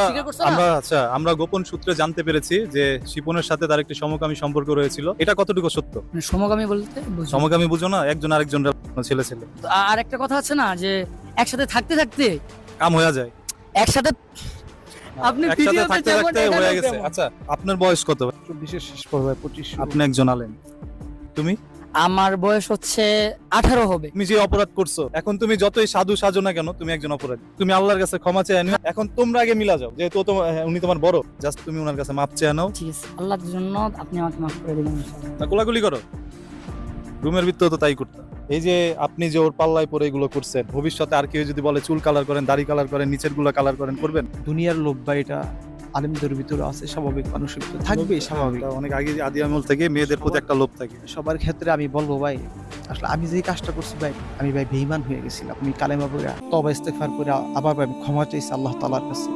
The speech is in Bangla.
স্বীকার করছো না? আমরা গোপন সূত্রে জানতে পেরেছি যে শিপনের সাথে তার একটি সমকামী সম্পর্ক রয়েছিল। এটা কতটুকু সত্য? মানে সমগামী বলতে বুঝি। সমকামী বুঝো না, একজন আরেকজনের ছেলে ছেলে তো আর একটা কথা আছে না যে একসাথে থাকতে থাকতে কাম হয়ে যায়। একসাথে আপনি একসাথে ভিডিওতে থাকতে যেমন থাকতে এখানেও হয়ে গেছে। তেমন। আচ্ছা, আপনার বয়স কত? 24 শেষ করবে 25। আপনি একজন আলেম, তুমি আমার বয়স হচ্ছে 18 হবে। তুমি যে অপরাধ করছো, এখন তুমি যতই সাধু সাজো না কেন, তুমি একজন অপরাধী। তুমি আল্লাহর কাছে ক্ষমা চেয়ে নিও। এখন তোমরা আগে মিলা যাও, যেহেতু উনি তোমার বড়, জাস্ট তুমি ওনার কাছে মাপ চেয়ে নাও। ঠিক আছে, আল্লাহর জন্য আপনি আমাকে মাফ করে দিবেন ইনশাআল্লাহ। না কোলাকুলি করো, রুমের ভিতরে তো তাই করতে। এই যে আপনি যে ওর পাল্লায় পরে এগুলো করছেন, ভবিষ্যতে আর কেউ যদি বলে চুল কালার করেন, দাড়ি কালার করেন, নিচের গুলো কালার করেন, করবেন? দুনিয়ার লোভ বা এটা আলেমদের ভিতরে আছে, স্বাভাবিক মানুষের ভিতরে থাকবেই, স্বাভাবিক। এটা অনেক আগে আদি আমল থেকে মেয়েদের প্রতি একটা লোভ থাকে। সবার ক্ষেত্রে আমি বলবো ভাই, আসলে আমি যে কাজটা করছি ভাই, আমি ভাই বেঈমান হয়ে গেছিলাম। আমি কালেমা পড়ে তওবা ইস্তেগফার করে আবার ভাই ক্ষমা চাইছি আল্লাহ তাআলার কাছে।